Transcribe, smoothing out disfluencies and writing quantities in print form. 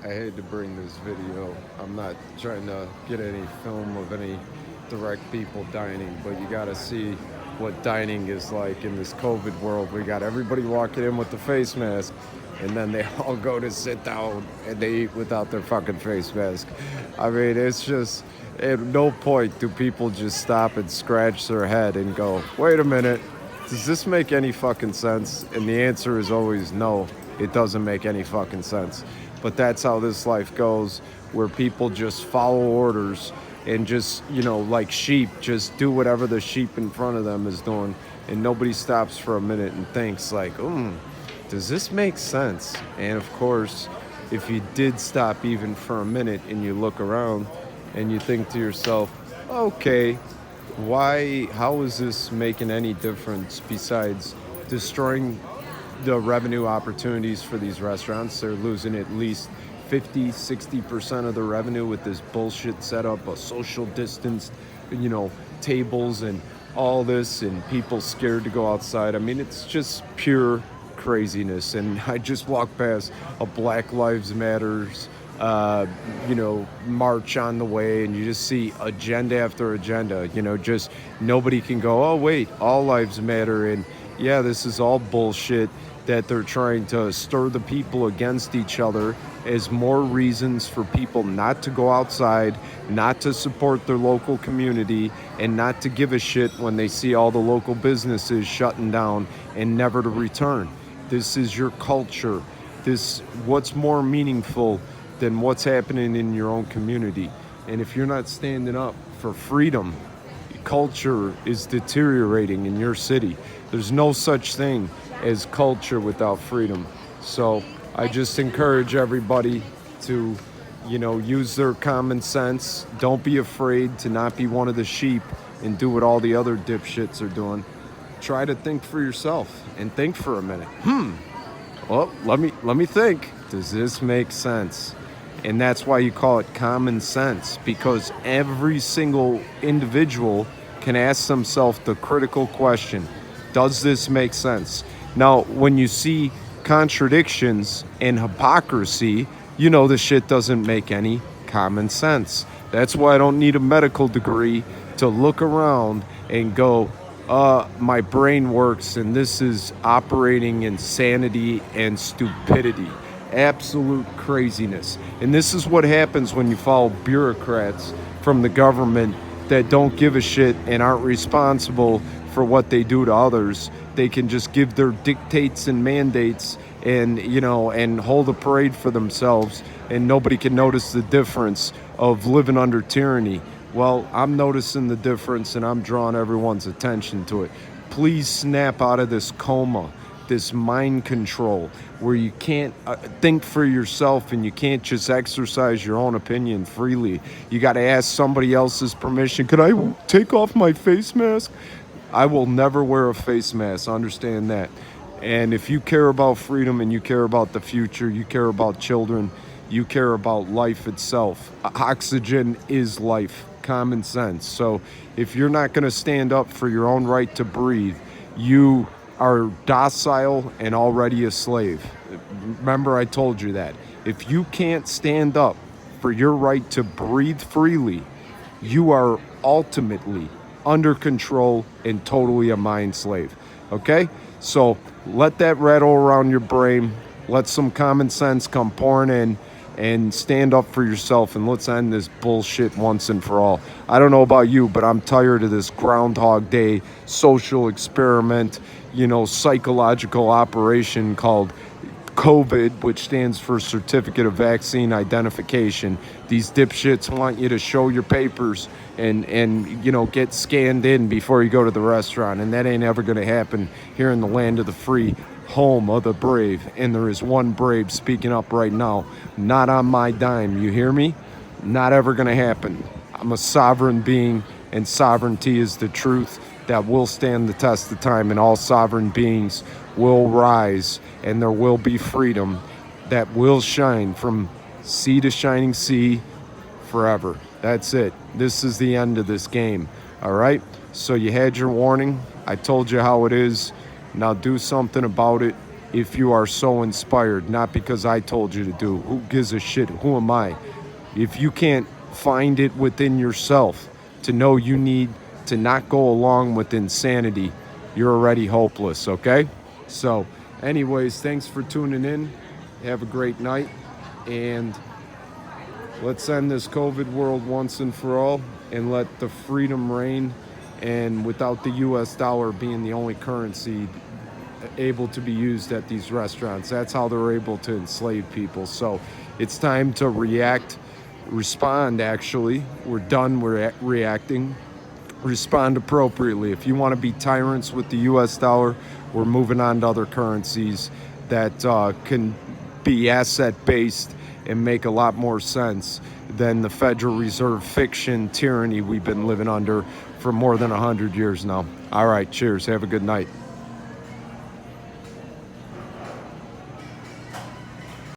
I had to bring this video. I'm not trying to get any film of any direct people dining, but you got to see what dining is like in this COVID world. We got everybody walking in with the face mask, and then they all go to sit down and they eat without their fucking face mask. I mean, it's just at no point do people just stop and scratch their head and go, wait a minute, does this make any fucking sense? And the answer is always no, it doesn't make any fucking sense. But that's how this life goes, where people just follow orders and just, like sheep, just do whatever the sheep in front of them is doing. And nobody stops for a minute and thinks, like, does this make sense? And of course, if you did stop even for a minute and you look around and you think to yourself, okay, how is this making any difference besides destroying the revenue opportunities for these restaurants? They're losing at least 50-60% of the revenue with this bullshit setup, a social distanced, tables and all this, and people scared to go outside. I mean, it's just pure craziness. And I just walked past a Black Lives Matters march on the way, and you just see agenda after agenda. Just nobody can go, oh wait, all lives matter. And yeah, this is all bullshit that they're trying to stir the people against each other as more reasons for people not to go outside, not to support their local community, and not to give a shit when they see all the local businesses shutting down and never to return. This is your culture. What's more meaningful than what's happening in your own community? And if you're not standing up for freedom, culture is deteriorating in your city. There's no such thing as culture without freedom. So I just encourage everybody to, use their common sense. Don't be afraid to not be one of the sheep and do what all the other dipshits are doing. Try to think for yourself and think for a minute. Well, let me think. Does this make sense? And that's why you call it common sense, because every single individual can ask themselves the critical question, does this make sense? Now, when you see contradictions and hypocrisy, the shit doesn't make any common sense. That's why I don't need a medical degree to look around and go, my brain works and this is operating insanity and stupidity. Absolute craziness. And this is what happens when you follow bureaucrats from the government that don't give a shit and aren't responsible for what they do to others. They can just give their dictates and mandates and and hold a parade for themselves, and nobody can notice the difference of living under tyranny. Well, I'm noticing the difference and I'm drawing everyone's attention to it. Please snap out of this coma, this mind control, where you can't think for yourself and you can't just exercise your own opinion freely. You got to ask somebody else's permission. Could I take off my face mask? I will never wear a face mask. Understand that. And if you care about freedom and you care about the future, you care about children, you care about life itself. Oxygen is life. Common sense. So if you're not going to stand up for your own right to breathe, you are docile and already a slave. Remember, I told you that. If you can't stand up for your right to breathe freely, you are ultimately under control and totally a mind slave. Okay? So let that rattle around your brain. Let some common sense come pouring in and stand up for yourself, and let's end this bullshit once and for all. I don't know about you, but I'm tired of this Groundhog Day social experiment, psychological operation called COVID, which stands for Certificate of Vaccine Identification. These dipshits want you to show your papers and get scanned in before you go to the restaurant, and that ain't ever going to happen here in the land of the free, home of the brave. And there is one brave speaking up right now. Not on my dime, you hear me? Not ever going to happen. I'm a sovereign being, and sovereignty is the truth that will stand the test of time, and all sovereign beings will rise, and there will be freedom that will shine from sea to shining sea forever. That's it. This is the end of this game. All right? So you had your warning. I told you how it is. Now do something about it. if you are so inspired, not because I told you to do. Who gives a shit? Who am I? If you can't find it within yourself to know you need to not go along with insanity, you're already hopeless, okay? So, anyways, thanks for tuning in. Have a great night, and let's end this COVID world once and for all, and let the freedom reign, and without the US dollar being the only currency able to be used at these restaurants. That's how they're able to enslave people. So it's time to respond, actually. We're done reacting. Respond appropriately. If you want to be tyrants with the US dollar, we're moving on to other currencies that can be asset-based and make a lot more sense than the Federal Reserve fiction tyranny we've been living under for more than 100 years now. All right, cheers. Have a good night.